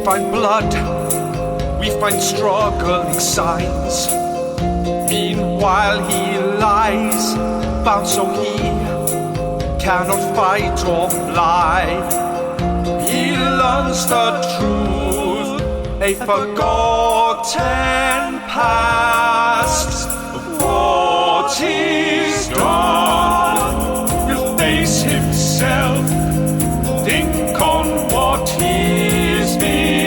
find blood, we find struggling signs. Meanwhile he lies, bound so he cannot fight or fly. He learns the truth, a forgotten past. What is done, he'll face himself, think on what he's become.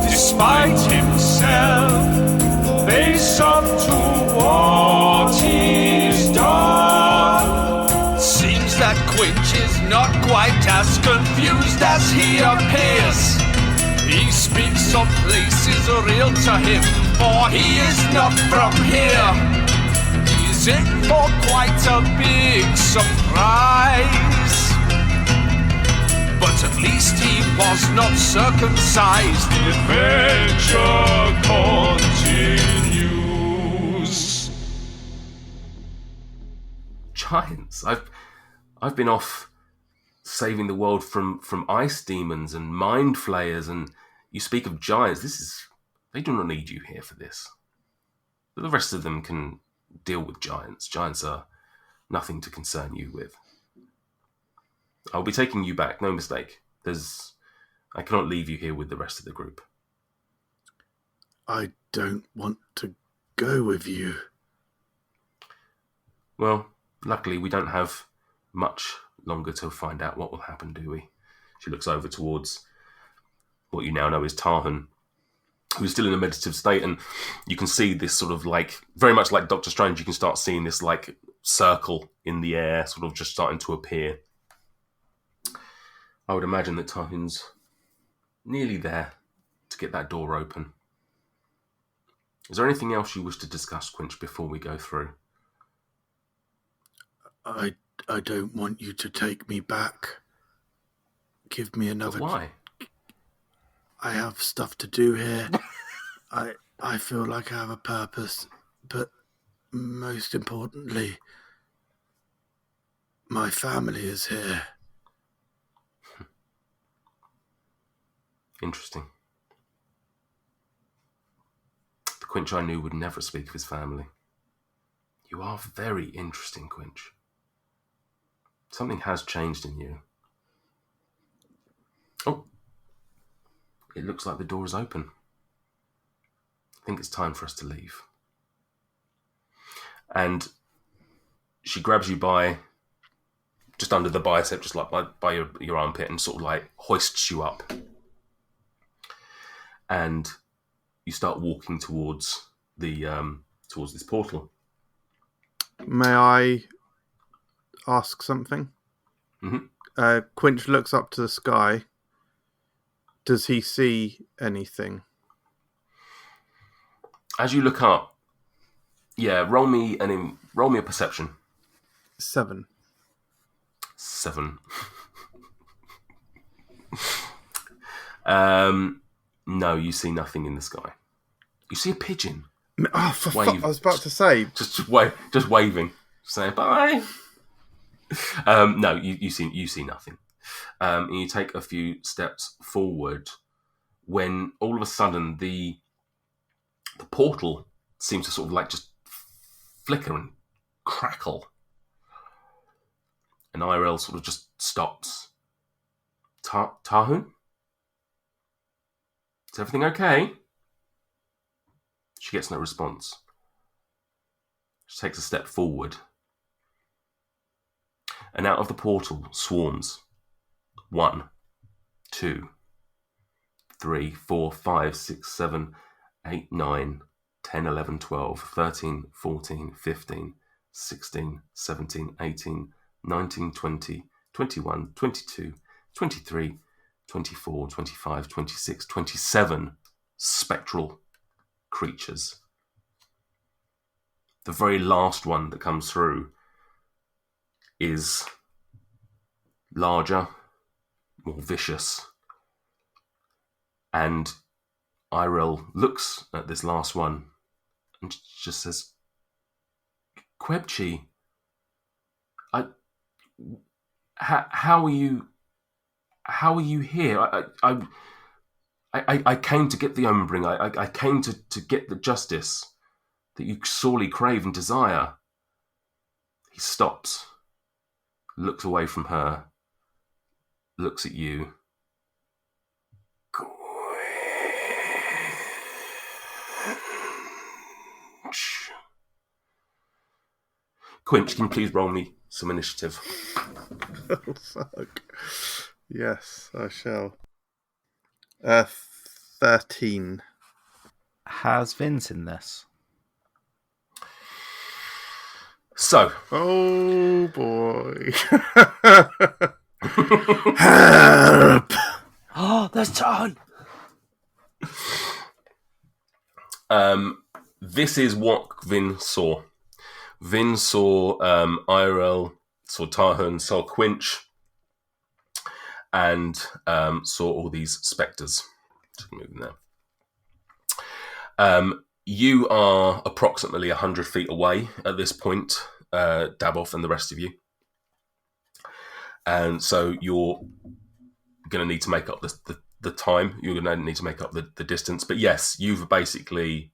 Despite himself, face up to what he's done. Seems that Quinch is not quite as confused as he appears. He speaks of places real to him, for he is not from here. He's in for quite a big surprise, but at least he was not circumcised. The adventure continues. Giants. I've been off saving the world from ice demons and mind flayers, and you speak of giants. They do not need you here for this. But the rest of them can deal with giants. Giants are nothing to concern you with. I'll be taking you back, no mistake. I cannot leave you here with the rest of the group. I don't want to go with you. Well, luckily we don't have much longer to find out what will happen, do we? She looks over towards what you now know is Tarhan, who's still in a meditative state, and you can see this sort of very much like Doctor Strange, you can start seeing this circle in the air sort of just starting to appear. I would imagine that Tarhan's nearly there to get that door open. Is there anything else you wish to discuss, Quinch, before we go through? I don't want you to take me back. Give me another... But why? I have stuff to do here. I feel like I have a purpose, but most importantly, my family is here. Interesting. The Quinch I knew would never speak of his family. You are very interesting, Quinch. Something has changed in you. Oh, it looks like the door is open. I think it's time for us to leave. And she grabs you by just under the bicep, just like by your armpit, and sort of hoists you up. And you start walking towards towards this portal. May I ask something? Mm-hmm. Quinch looks up to the sky. Does he see anything? As you look up, roll me a perception. 7. 7. No, you see nothing in the sky. You see a pigeon. Oh, for fuck! I was about to say. Just waving, saying bye. No, you see nothing. And you take a few steps forward when all of a sudden the portal seems to sort of just flicker and crackle. And IRL sort of just stops. Tarhan? Is everything okay? She gets no response. She takes a step forward. And out of the portal swarms 1, 2, 3, 4, 5, 6, 7, 8, 9, 10, 11, 12, 13, 14, 15, 16, 17, 18, 19, 20, 21, 22, 23, 24, 25, 26, 27 spectral creatures. The very last one that comes through is larger, more vicious, and Irel looks at this last one and just says, Quebchi, how are you how are you here? I came to get the Omenbring. I came to get the justice that you sorely crave and desire. He stops, looks away from her, looks at you. Quinch, can you please roll me some initiative? Oh, fuck. Yes, I shall. 13. Has Vince in this? So. Oh, boy. Help! Oh, there's John. This is what Vin saw. Vin saw IRL, saw Tahun, saw Quinch, and saw all these spectres. Just moving there. You are approximately 100 feet away at this point, Daboff and the rest of you. And so you're going to need to make up the time. You're going to need to make up the distance. But yes, you've basically,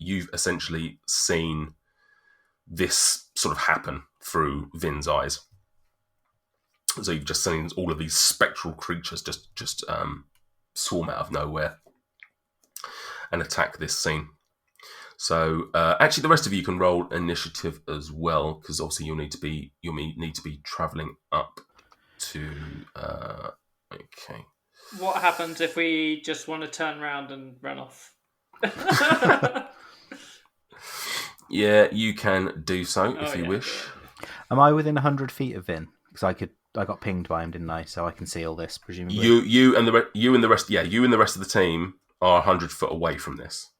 you've essentially seen this sort of happen through Vin's eyes. So you've just seen all of these spectral creatures just swarm out of nowhere and attack this scene. So actually, the rest of you can roll initiative as well, because obviously you'll need to be travelling up to. Okay. What happens if we just want to turn around and run off? Yeah, you can do so if you wish. Am I within 100 feet of Vin? Because I got pinged by him, didn't I? So I can see all this, presumably. You and the rest of the team are 100 foot away from this.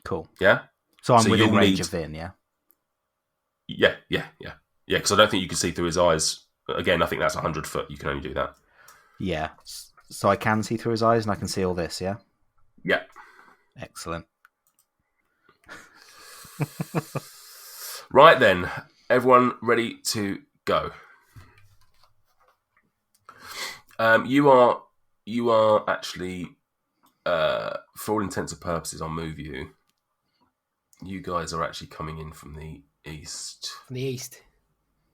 Cool. Yeah. So I'm within range of Vin. Yeah. Yeah. Because I don't think you can see through his eyes. Again, I think that's 100 foot. You can only do that. Yeah. So I can see through his eyes, and I can see all this. Yeah. Yeah. Excellent. Right then, everyone ready to go. You are actually, for all intents and purposes, I'll move you. You guys are actually coming in from the east. From the east.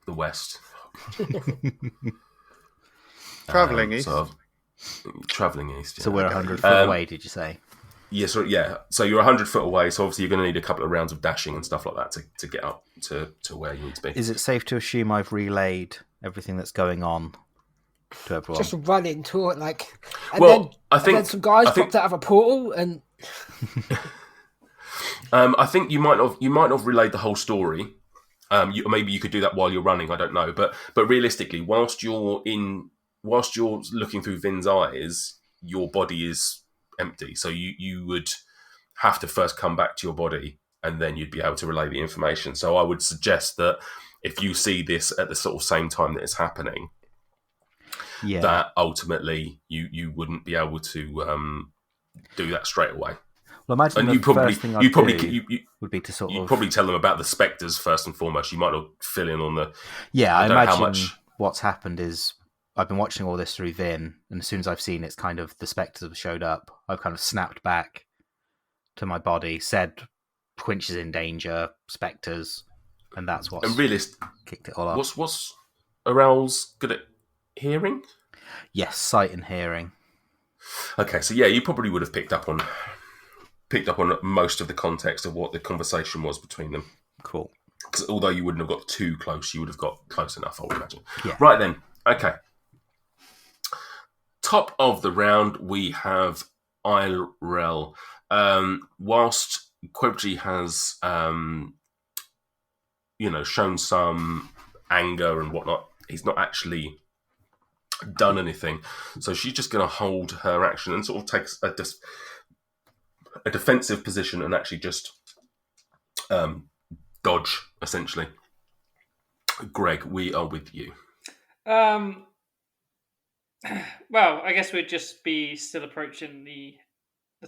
The west. Travelling east. Travelling east. Yeah. So we're 100 foot away, did you say? Yes, yeah. So you're 100 foot away. So obviously you're going to need a couple of rounds of dashing and stuff like that to get up to where you need to be. Is it safe to assume I've relayed everything that's going on to everyone? Just run into it, like. And Well, then some guys popped out of a portal, and I think you might have relayed the whole story. Maybe you could do that while you're running. I don't know, but realistically, whilst you're looking through Vin's eyes, your body is empty. So you would have to first come back to your body, and then you'd be able to relay the information. So I would suggest that if you see this at the sort of same time that it's happening, that ultimately you wouldn't be able to do that straight away. Well, imagine and first thing I'd do would be to sort of probably tell them about the spectres first and foremost. You might not fill in on the. Yeah, I imagine what's happened is I've been watching all this through Vin, and as soon as I've seen it's kind of the spectres have showed up, I've kind of snapped back to my body, said Quinch is in danger, spectres, and that's what's kicked it all off. What's Arel's good at hearing? Yes, sight and hearing. Okay, so yeah, you probably would have picked up on most of the context of what the conversation was between them. Cool. Because although you wouldn't have got too close, you would have got close enough, I would imagine. Yeah. Right then, okay. Top of the round, we have IRL. Whilst Quebji has, shown some anger and whatnot, he's not actually done anything. So she's just going to hold her action and sort of takes a defensive position and actually just dodge, essentially. Greg, we are with you. Well, I guess we'd just be still approaching the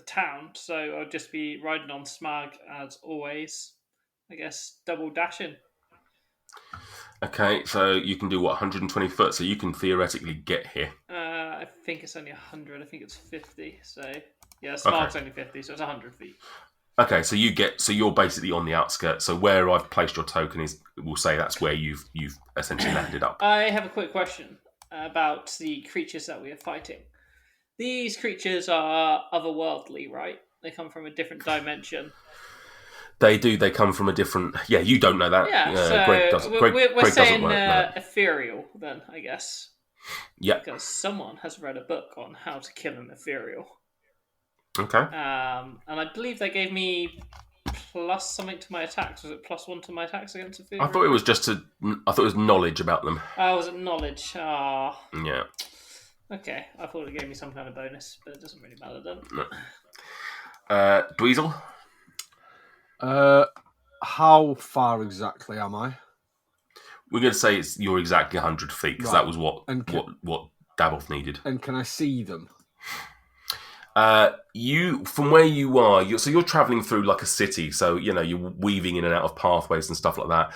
town, so I'll just be riding on Smug as always. I guess double dashing. Okay, so you can do what, 120 foot, so you can theoretically get here. I think it's only 100. I think it's 50. So yeah, Smart's only 50, so it's 100 feet. Okay, so you're basically on the outskirts. So where I've placed your token is, we'll say that's where you've essentially landed up. I have a quick question about the creatures that we are fighting. These creatures are otherworldly, right? They come from a different dimension. They do. They come from a different. Yeah, you don't know that. Yeah, Greg so Greg we're saying know that. ethereal then, I guess. Yeah. Because someone has read a book on how to kill an ethereal. Okay. And I believe they gave me plus something to my attacks. Was it +1 to my attacks against ethereal? I thought it was it was knowledge about them. Oh, was it knowledge? Ah. Yeah. Okay, I thought it gave me some kind of bonus, but it doesn't really matter then. No. Dweezil? How far exactly am I? We're going to say you're exactly 100 feet, because that was what Daboth needed. And can I see them? You, from where you are, you're travelling through like a city, so you're weaving in and out of pathways and stuff like that.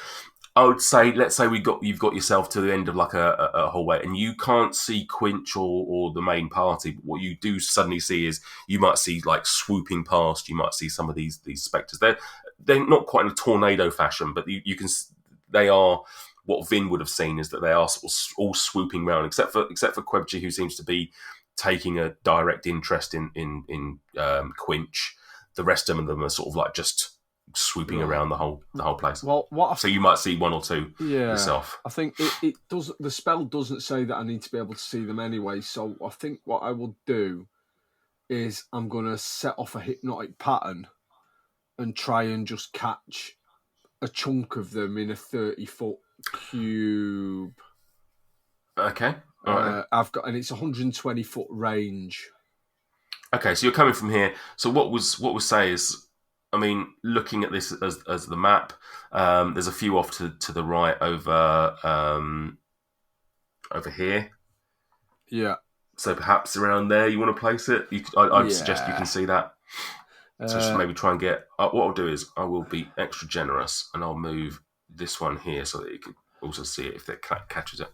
I would say, let's say you've got yourself to the end of like a hallway, and you can't see Quinch or the main party. But what you do suddenly see is you might see like swooping past. You might see some of these spectres. They're not quite in a tornado fashion, but you can. They are what Vin would have seen, is that they are all swooping around, except for Quebji, who seems to be taking a direct interest in Quinch. The rest of them are sort of like just swooping around the whole place. Well, so you might see one or two yourself. I think it does. The spell doesn't say that I need to be able to see them anyway. So I think what I will do is I'm going to set off a hypnotic pattern and try and just catch a chunk of them in a 30-foot cube. Okay. All right. And it's 120-foot range. Okay, so you're coming from here. So what we'll say is, I mean, looking at this as the map, there's a few off to the right over here. Yeah. So perhaps around there you want to place it. I'd suggest you can see that. So just maybe try and get. What I'll do is I will be extra generous and I'll move this one here so that you can also see it if it catches it.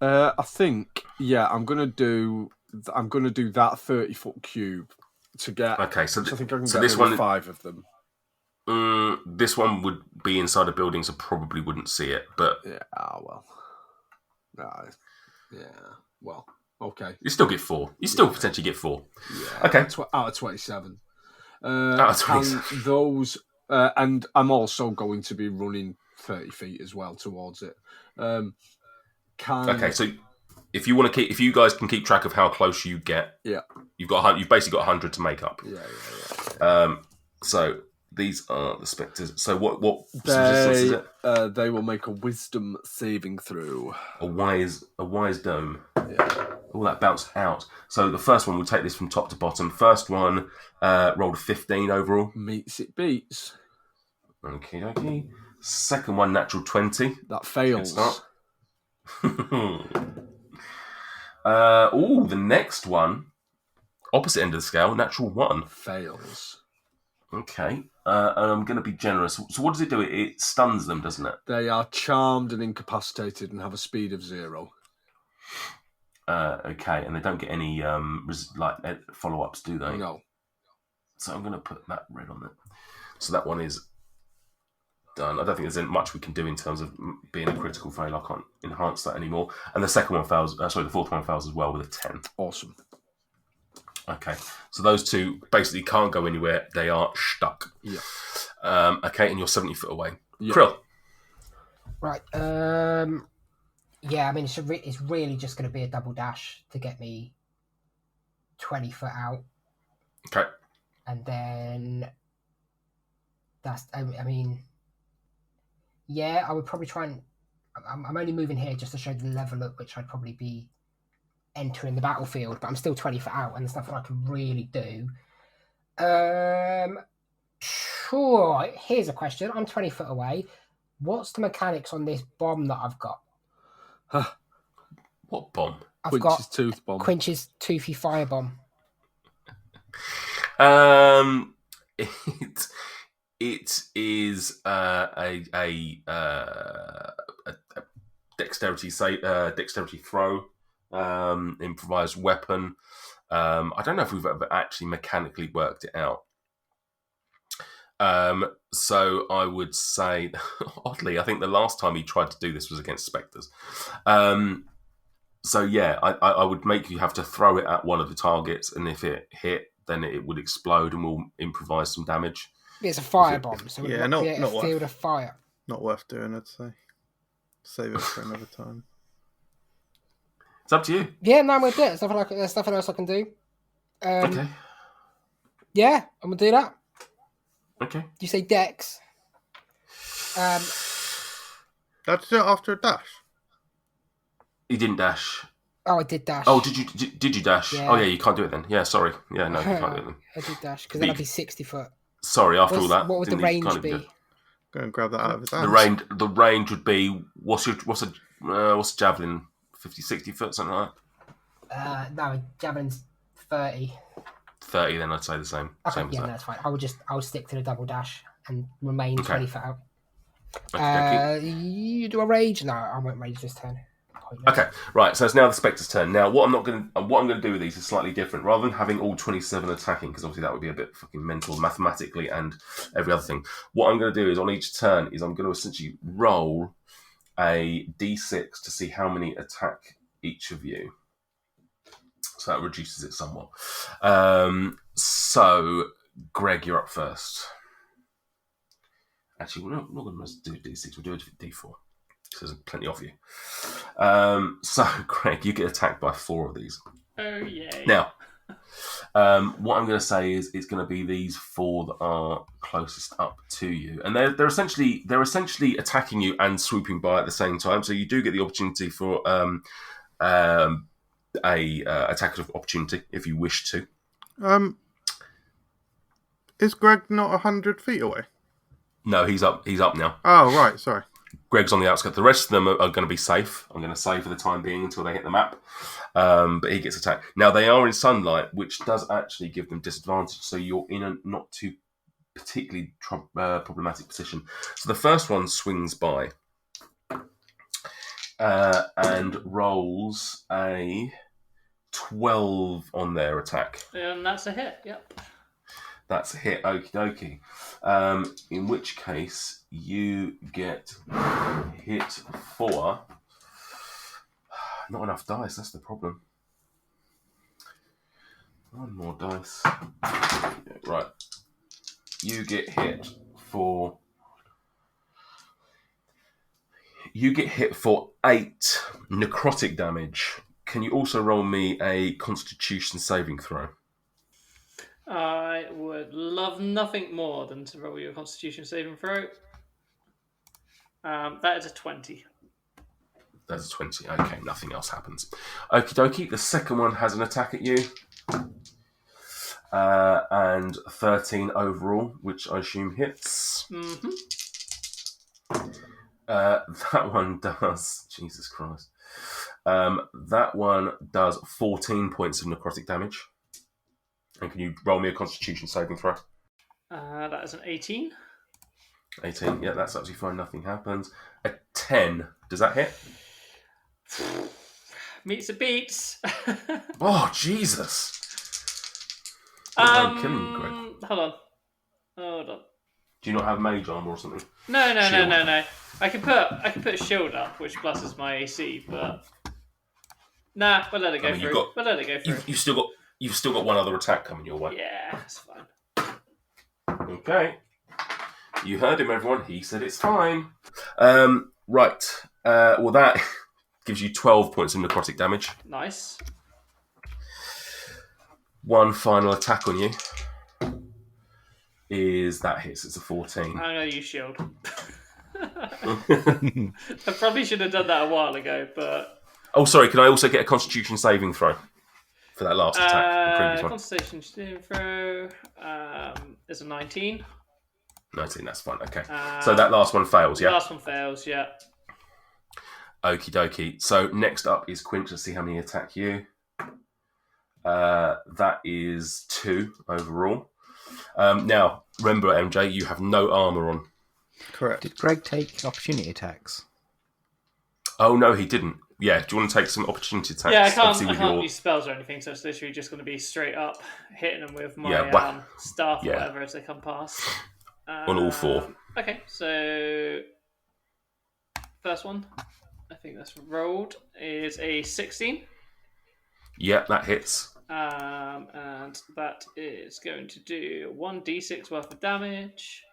I think I'm gonna do that 30-foot cube to get. Okay, so I think I can get this one 5 of them. This one would be inside a building, so probably wouldn't see it. But well, okay. You still get 4. You still potentially get 4. Yeah. Okay. Out of 27. Out of 27. And those, and I'm also going to be running 30 feet as well towards it. Okay, so if you guys can keep track of how close you get, you've basically got 100 to make up. Yeah. So these are the spectres. So what resistance is it? They will make a wisdom saving throw. A wise dome. Yeah. All that bounced out. So the first one, we'll take this from top to bottom. First one rolled a 15 overall. Meets it beats. Okay. Second one, natural 20. That fails. The next one, opposite end of the scale, natural 1. Fails. Okay. And I'm going to be generous. So what does it do? It stuns them, doesn't it? They are charmed and incapacitated and have a speed of 0. Okay, and they don't get any follow-ups, do they? No. So I'm going to put that red on it. So that one is done. I don't think there's much we can do in terms of being a critical fail. I can't enhance that anymore. And the second one fails. The fourth one fails as well with a 10. Awesome. Okay, so those two basically can't go anywhere. They are stuck. Yeah. Okay, and you're 70 foot away. Yeah. Krill. Right. Yeah, I mean, it's really just going to be a double dash to get me 20 foot out. Okay. And then I would probably try and... I'm only moving here just to show the level at which I'd probably be entering the battlefield, but I'm still 20 foot out, and there's nothing I can really do. Sure, here's a question. I'm 20 foot away. What's the mechanics on this bomb that I've got? What bomb? Quinch's tooth bomb. Quinch's toothy fire bomb. It is a a dexterity throw, improvised weapon. I don't know if we've ever actually mechanically worked it out. So I would say, oddly, I think the last time he tried to do this was against spectres. So yeah, I would make you have to throw it at one of the targets, and if it hit, then it would explode, and we'll improvise some damage. It's a firebomb, so Yeah, it not create a worth. field of fire. Not worth doing, I'd say. Save it for another time. It's up to you. Yeah, no, I'm gonna do it. There's nothing else I can do. Okay. Yeah, I'm gonna do that. Okay. You say Dex? That's it after a dash. He didn't dash. Oh, I did dash. Oh, did you dash? Yeah. Oh yeah, you can't do it then. Yeah, sorry. Yeah, no, you can't do it then. I did dash because then I'd be 60 foot. Sorry, after all that. What would the didn't you range kind of be? Go and grab that out of his hands. The range would be what's a javelin? 50, 60 foot, something like that. No, javelin's 30. 30, then I'd say the same. Okay, Same as yeah, that. that's fine. I'll stick to the double dash and remain Okay. 20 foot out. Okay. You do a rage? No, I won't rage this turn. Pointless. Okay, right. So it's now the Spectre's turn. Now, what I'm going to do with these is slightly different. Rather than having all 27 attacking, because obviously that would be a bit fucking mental mathematically and every other thing. What I'm going to do is on each turn is I'm going to essentially roll a d6 to see how many attack each of you. So that reduces it somewhat. So, Greg, you're up first. Actually, we're not going to do d6. We'll do a d4. So there's plenty of you. So, Greg, you get attacked by 4 of these. Oh, yay. Now, what I'm going to say is it's going to be these 4 that are closest up to you, and they're essentially attacking you and swooping by at the same time. So you do get the opportunity for a attack of opportunity if you wish to. Is Greg not 100 feet away? No, he's up now. Oh, right, sorry. Greg's on the outskirts. The rest of them are going to be safe. I'm going to say for the time being until they hit the map. But he gets attacked. Now, they are in sunlight, which does actually give them disadvantage. So you're in a not too particularly problematic position. So the first one swings by and rolls a 12 on their attack. And that's a hit, yep. That's a hit, okie dokie. In which case, you get hit for... Not enough dice, that's the problem. 1 more dice. Right. You get hit for... You get hit for 8 necrotic damage. Can you also roll me a Constitution saving throw? I would love nothing more than to roll your Constitution saving throw. That is a 20. That's a 20. Okay, nothing else happens. Okie dokie. The second one has an attack at you. And 13 overall, which I assume hits. Mm-hmm. That one does... Jesus Christ. That one does 14 points of necrotic damage. And can you roll me a Constitution saving throw? That is an 18. 18, yeah, that's absolutely fine. Nothing happens. A 10. Does that hit? Meets the beats. Oh, Jesus. I'm killing you, Greg. Hold on. Do you not have mage armor or something? No. Shield. I can put a shield up, which pluses my AC, but nah, we'll let it go through. We'll let it go through. You've still got one other attack coming your way. Yeah, that's fine. Okay. You heard him, everyone. He said it's fine. Right. Well, that gives you 12 points of necrotic damage. Nice. One final attack on you is that hits. It's a 14. I'm going to use shield. I probably should have done that a while ago, but... Oh, sorry. Can I also get a Constitution saving throw for that last attack? The previous one. Constitution saving throw is a 19. 19, that's fine. Okay. So that last one fails, yeah? Last one fails, yeah. Okie dokie. So next up is Quinch. Let's see how many attack you. That is 2 overall. Now, remember, MJ, you have no armour on. Correct. Did Greg take opportunity attacks? Oh no, he didn't. Yeah, do you want to take some opportunity attacks? Yeah, I can't Obviously with your... use spells or anything, so it's literally just going to be straight up hitting them with my staff or Yeah. whatever as they come past. On all four. Okay, so first one, I think that's rolled, is a 16. Yeah, that hits. And that is going to do 1d6 worth of damage.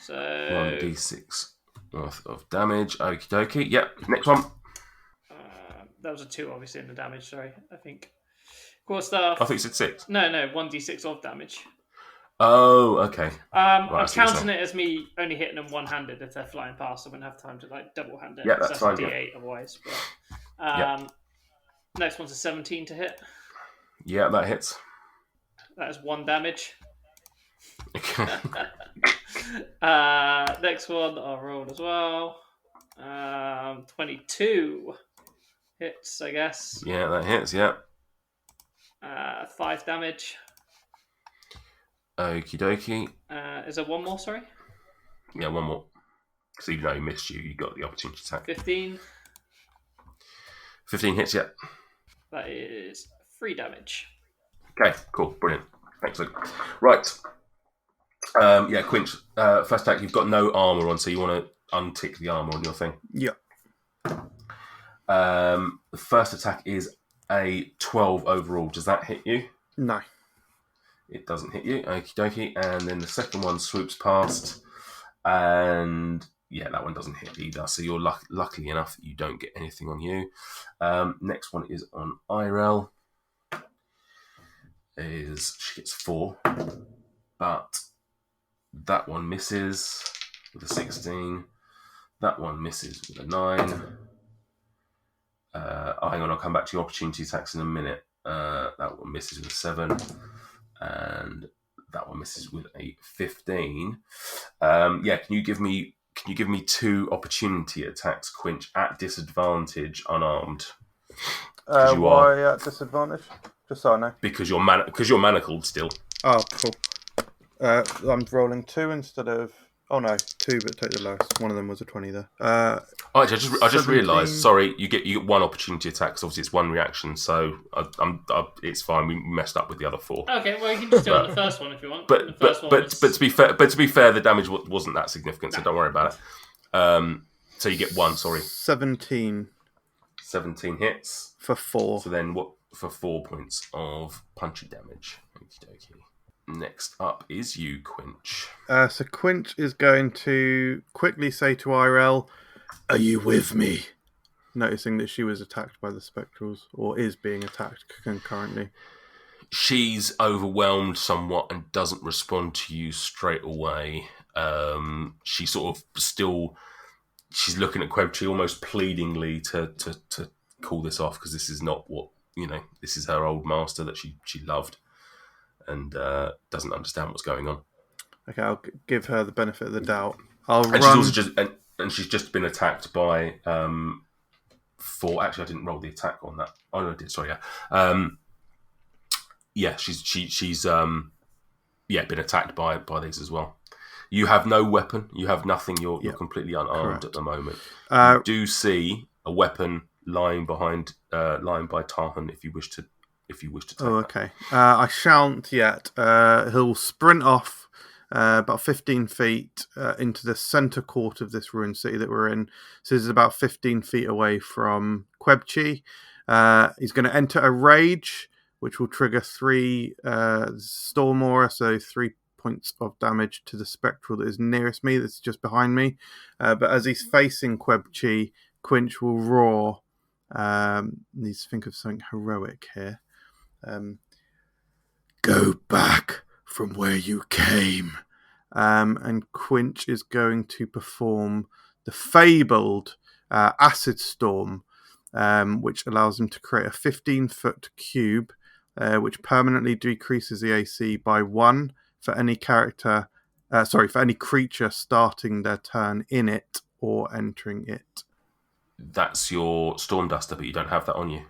So 1d6 worth of damage. Okie dokie. Yep, next one. that was a 2, obviously, in the damage, sorry, I think. Quarterstaff. I think you said 6. No, 1d6 of damage. Oh, okay. I'm counting it as me only hitting them one-handed if they're flying past. I wouldn't have time to double-hand it. Yeah, that's fine. A D8 otherwise. But, next one's a 17 to hit. Yeah, that hits. That is 1 damage. Okay. Next one I'll roll as well. 22 hits, I guess. Yeah, that hits. Yeah. 5 damage. Okie dokie. Is there one more? Sorry. Yeah, one more. Because even though he missed you, you got the opportunity to attack. 15. 15 hits. Yeah. That is 3 damage. Okay, cool, brilliant. Thanks, Luke. Right. Quinch, first attack, you've got no armour on, so you want to untick the armour on your thing. Yeah. The first attack is a 12 overall. Does that hit you? No. It doesn't hit you. Okie dokie. And then the second one swoops past, and yeah, that one doesn't hit either. So you're lucky enough that you don't get anything on you. Next one is on Irel. She gets 4, but that one misses with a 16. That one misses with a 9. Hang on, I'll come back to your opportunity attacks in a minute. That one misses with a 7, and that one misses with a 15. Can you give me 2 opportunity attacks, Quinch, at disadvantage, unarmed? Why at disadvantage? Just so I know. Because you're manacled still. Oh, cool. I'm rolling 2 instead of... Oh no, 2, but take the lowest. One of them was a 20 there. I just realised. Sorry, you get 1 opportunity attack. Cause obviously it's 1 reaction, so it's fine. We messed up with the other 4. Okay, well you can just do it on the first one if you want. But to be fair, the damage wasn't that significant, so don't worry about it. So you get 1. Sorry, 17 hits for 4. So then what? For 4 points of punchy damage. Okie dokie. Next up is you, Quinch. So Quinch is going to quickly say to Irel, "Are you with me?" Noticing that she was attacked by the spectrals, or is being attacked concurrently. She's overwhelmed somewhat and doesn't respond to you straight away. She sort of she's looking at Quebchi almost pleadingly to call this off, because this is not what, this is her old master that she loved, and doesn't understand what's going on. Okay, I'll give her the benefit of the doubt. She's just been attacked by 4. Actually, I didn't roll the attack on that. Oh no, I did. Sorry, yeah. She's been attacked by these as well. You have no weapon. You have nothing. You're completely unarmed. Correct. At the moment. You do see a weapon lying by Tarhan if you wish to take okay. I shan't yet. He'll sprint off about 15 feet into the centre court of this ruined city that we're in. So this is about 15 feet away from Quebchi. He's going to enter a rage, which will trigger 3 Storm Aura, so 3 points of damage to the spectral that is nearest me, that's just behind me. But as he's facing Quebchi, Quinch will roar. Needs to think of something heroic here. Go back from where you came. And Quinch is going to perform the fabled Acid Storm, which allows him to create a 15-foot cube, which permanently decreases the AC by 1 for any creature starting their turn in it or entering it. That's your Storm Duster, but you don't have that on you.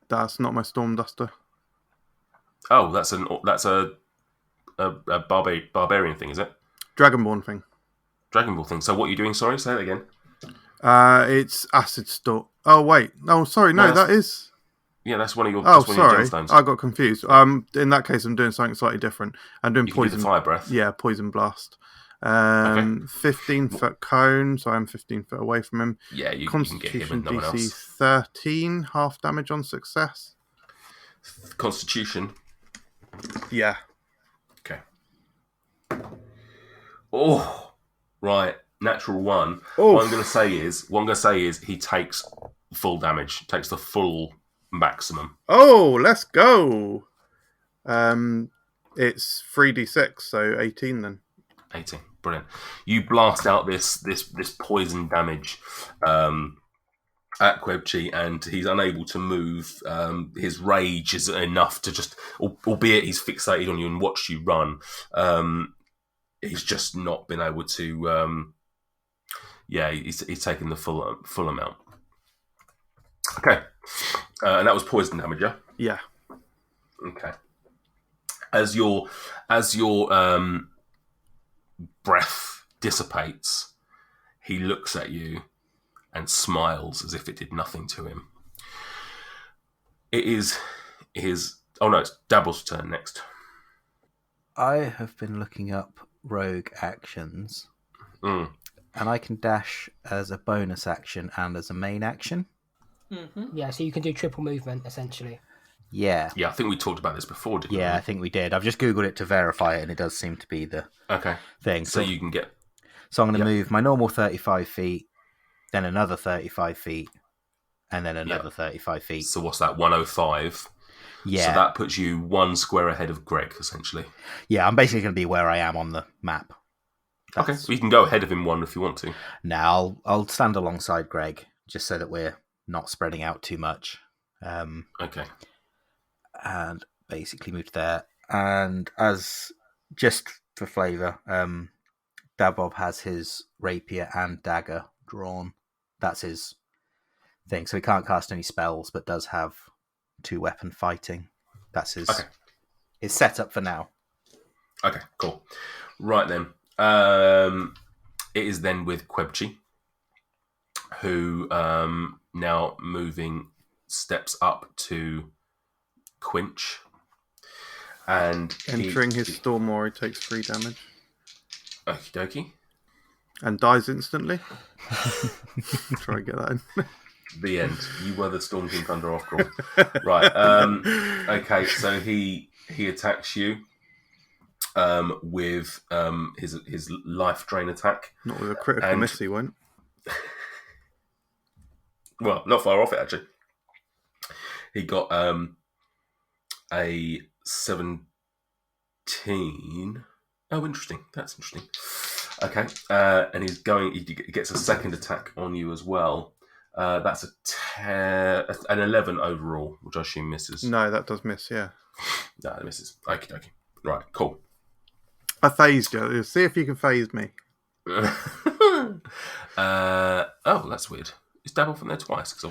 That's not my Storm Duster. Oh, that's a barbarian thing, is it? Dragonborn thing. Dragonborn thing. So what are you doing? Sorry, say that again. It's acid storm. Oh wait, no, sorry, no, No, that is. Yeah, that's one of your. Oh, That's one of your sorry, gemstones. I got confused. In that case, I'm doing something slightly different. I'm doing You can do poison. the fire breath. Yeah, poison blast. Okay. 15-foot cone, so I'm 15 foot away from him. Yeah, you can get him Constitution and no one DC else. 13, half damage on success. Constitution. Yeah. Okay. Oh, right. Natural 1. Oh. What I'm going to say is he takes full damage. Takes the full maximum. Oh, let's go. It's 3d6, so 18 then. 18. Brilliant. You blast out this poison damage at Quebchi, and he's unable to move. His rage is enough to just, albeit he's fixated on you and watched you run, he's just not been able to. He's taken the full amount. Okay, and that was poison damage, yeah. Yeah. Okay. As your breath dissipates, he looks at you and smiles as if it did nothing to him. It is his. Oh no, it's Dabble's turn next. I have been looking up rogue actions, and I can dash as a bonus action and as a main action. Mm-hmm. Yeah, so you can do triple movement, essentially. Yeah. Yeah, I think we talked about this before, didn't we? Yeah, I think we did. I've just Googled it to verify it, and it does seem to be the thing. So you can get... So I'm going to move my normal 35 feet, then another 35 feet, and then another 35 feet. So what's that, 105? Yeah. So that puts you one square ahead of Greg, essentially. Yeah, I'm basically going to be where I am on the map. Okay, so you can go ahead of him one if you want to. Now, I'll stand alongside Greg, just so that we're not spreading out too much. Okay. And basically move there. And as, just for flavour, Dabob has his rapier and dagger drawn. That's his thing. So he can't cast any spells, but does have 2-weapon fighting. That's his... Okay. It's set up for now. Okay, cool. Right then. It is then with Quebchi, who now moving steps up to Quinch. And entering his storm wall, he takes 3 damage. Okie dokie. And dies instantly. Try and get that in. The end. You were the Storm King Thunder after all. Right. Okay, so he attacks you with his life drain attack. Not with a critical miss, he won't. Well, not far off it, actually. He got a 17. Oh, interesting. That's interesting. Okay. And he gets a second attack on you as well. That's an 11 overall, which I assume misses. No, that does miss, yeah. No, it misses. Okie dokie. Right, cool. I phased you. See if you can phase me. Oh, that's weird. Is Dabble from there twice? That's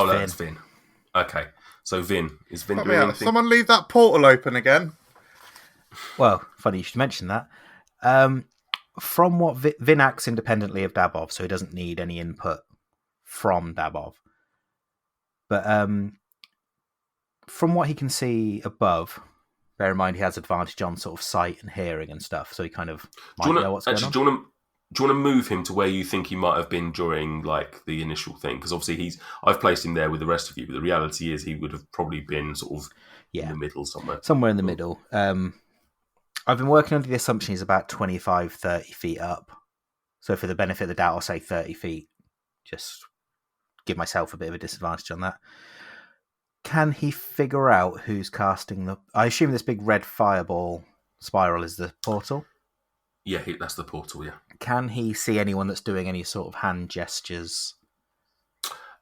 Vin. That's Vin. Okay, so Vin. Is Vin Help doing me out. anything? Someone leave that portal open again. Well, funny you should mention that. From what Vin acts independently of Dabov, so he doesn't need any input from Dabov. But from what he can see above, bear in mind he has advantage on sort of sight and hearing and stuff, so he kind of might know what's going on. Do you want to move him to where you think he might have been during like the initial thing? Because obviously I've placed him there with the rest of you, but the reality is he would have probably been sort of in the middle somewhere. Somewhere in the middle. I've been working under the assumption he's about 25, 30 feet up. So for the benefit of the doubt, I'll say 30 feet. Just give myself a bit of a disadvantage on that. Can he figure out who's casting the... I assume this big red fireball spiral is the portal? Yeah, that's the portal, yeah. Can he see anyone that's doing any sort of hand gestures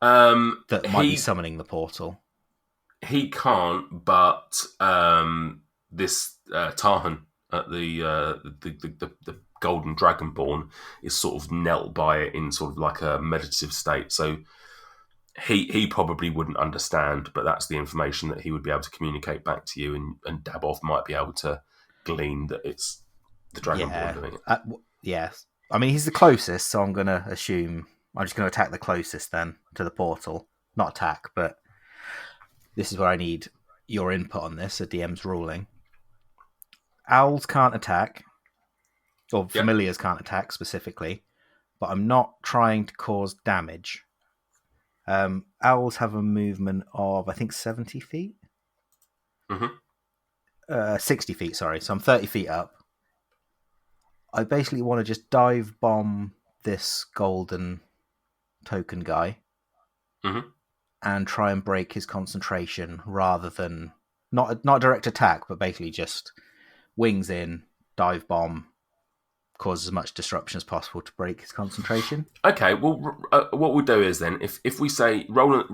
that might be summoning the portal? He can't, but this Tarhan at the Golden Dragonborn is sort of knelt by it in sort of like a meditative state. So he probably wouldn't understand, but that's the information that he would be able to communicate back to you, and Dabov might be able to glean that it's the Dragonborn doing it. Yes. I mean, he's the closest, so I'm going to assume I'm just going to attack the closest then to the portal. Not attack, but this is where I need your input on this, a DM's ruling. Owls can't attack, or familiars can't attack specifically, but I'm not trying to cause damage. Owls have a movement of, I think, 70 feet? 60 feet, sorry. So I'm 30 feet up. I basically want to just dive bomb this golden token guy and try and break his concentration rather than... Not direct attack, but basically just wings in, dive bomb, cause as much disruption as possible to break his concentration. Okay, well, what we'll do is then, if we say roll,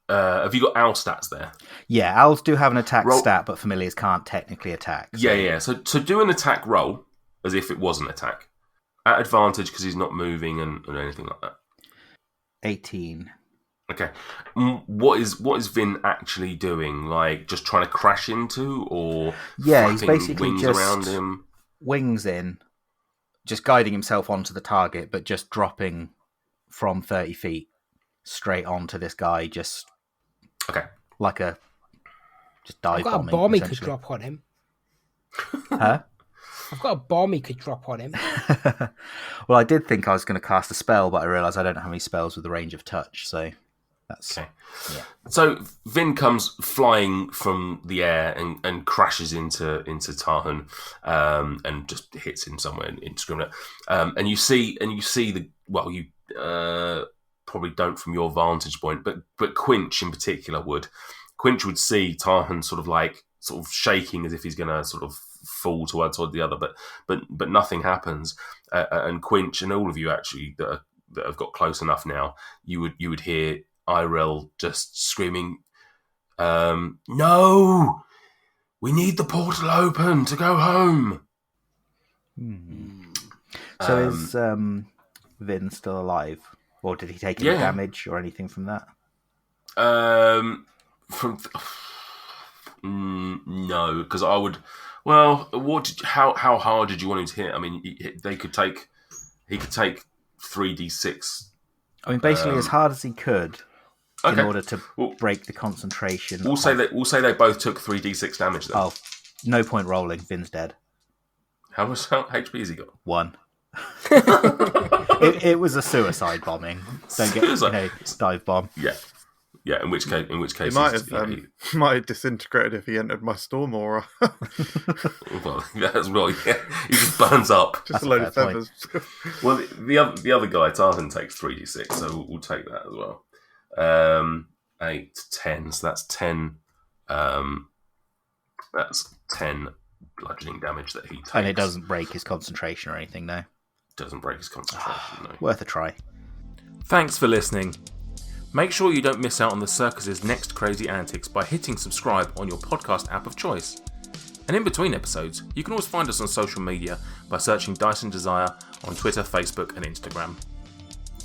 have you got owl stats there? Yeah, owls do have an attack stat, but familiars can't technically attack. So. Yeah. So do an attack roll as if it was an attack at advantage because he's not moving and anything like that. 18. Okay, what is Vin actually doing? Like just trying to crash into, or he's basically wings just around him, wings in, just guiding himself onto the target, but just dropping from 30 feet straight onto this guy, just like a just dive bombing. I've got a bomb he could drop on him. Huh? I've got a bomb he could drop on him. Well, I did think I was going to cast a spell, but I realised I don't have any spells with the range of touch, so that's... Okay. Yeah. So Vin comes flying from the air and crashes into Tarhan and just hits him somewhere indiscriminate. And you see the... Well, you probably don't from your vantage point, but Quinch in particular would. Quinch would see Tarhan sort of shaking as if he's going to sort of fall towards the other, but nothing happens. And Quinch and all of you actually that have got close enough now, you would hear Irel just screaming, "No! We need the portal open to go home." So is Vin still alive? Or did he take any damage or anything from that? No, because I would. Well, how hard did you want him to hit? I mean, he could take 3d6. I mean, basically as hard as he could in order to break the concentration. We'll say they both took 3d6 damage. Then. Oh, no point rolling. Vin's dead. How much HP has he got? 1. It was a suicide bombing. Don't get dive bomb. Yeah. In which case, he might have disintegrated if he entered my storm aura. Well, that's right. Yeah, he just burns up. Just a load of feathers. Well, the other guy, Tarhan, takes 3d6, so we'll take that as well. 8 to 10, so that's 10. That's 10 bludgeoning damage that he takes, and it doesn't break his concentration or anything. No, doesn't break his concentration. No. Worth a try. Thanks for listening. Make sure you don't miss out on the circus's next crazy antics by hitting subscribe on your podcast app of choice. And in between episodes, you can always find us on social media by searching Dice and Desire on Twitter, Facebook and Instagram.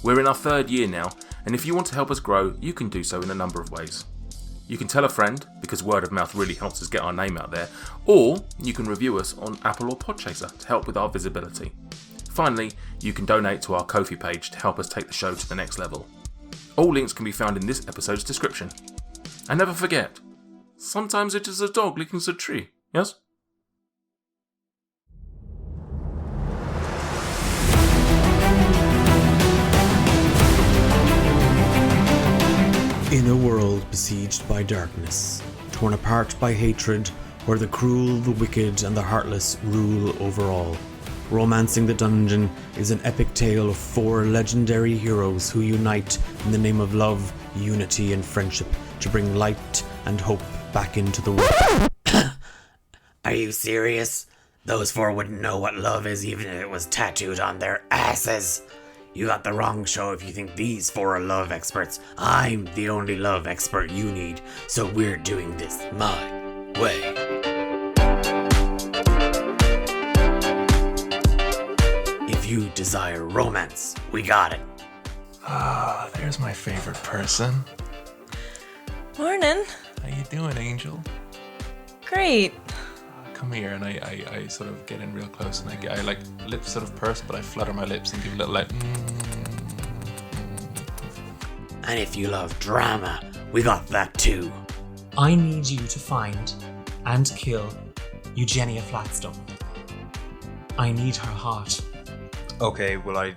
We're in our 3rd year now, and if you want to help us grow, you can do so in a number of ways. You can tell a friend, because word of mouth really helps us get our name out there, or you can review us on Apple or Podchaser to help with our visibility. Finally, you can donate to our Ko-fi page to help us take the show to the next level. All links can be found in this episode's description. And never forget, sometimes it is a dog licking a tree, yes? In a world besieged by darkness, torn apart by hatred, where the cruel, the wicked, and the heartless rule over all, Romancing the Dungeon is an epic tale of 4 legendary heroes who unite in the name of love, unity, and friendship to bring light and hope back into the world. Are you serious? Those 4 wouldn't know what love is even if it was tattooed on their asses. You got the wrong show if you think these 4 are love experts. I'm the only love expert you need, so we're doing this my way. If you desire romance, we got it. Ah, there's my favorite person. Morning. How you doing, Angel? Great. come here, and I sort of get in real close, and I like lips sort of purse, but I flutter my lips and give a little like. And if you love drama, we got that too. I need you to find and kill Eugenia Flatstone. I need her heart. Okay, well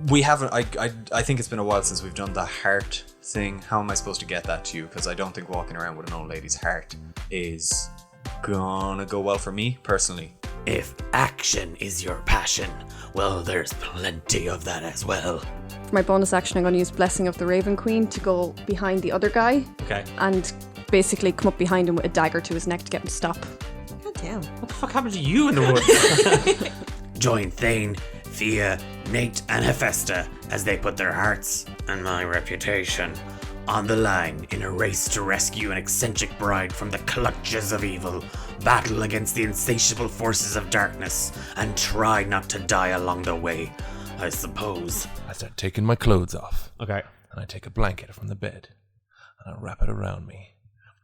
we haven't. I think it's been a while since we've done the heart thing. How am I supposed to get that to you? Because I don't think walking around with an old lady's heart is gonna go well for me personally. If action is your passion, well, there's plenty of that as well. For my bonus action, I'm going to use Blessing of the Raven Queen to go behind the other guy. Okay. And basically come up behind him with a dagger to his neck to get him to stop. God damn. What the fuck happened to you in the woods? Join Thane, Thea, Nate, and Hephaestus as they put their hearts and my reputation on the line in a race to rescue an eccentric bride from the clutches of evil, battle against the insatiable forces of darkness, and try not to die along the way, I suppose. I start taking my clothes off. Okay. And I take a blanket from the bed, and I wrap it around me,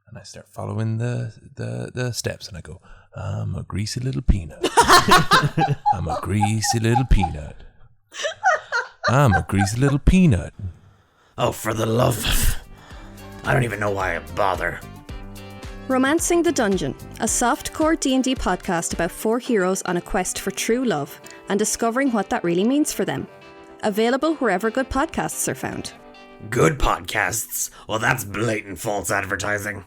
and I start following the steps, and I go, I'm a greasy little peanut. I'm a greasy little peanut. I'm a greasy little peanut. Oh, for the love of... I don't even know why I bother. Romancing the Dungeon, a softcore D&D podcast about 4 heroes on a quest for true love and discovering what that really means for them. Available wherever good podcasts are found. Good podcasts? Well, that's blatant false advertising.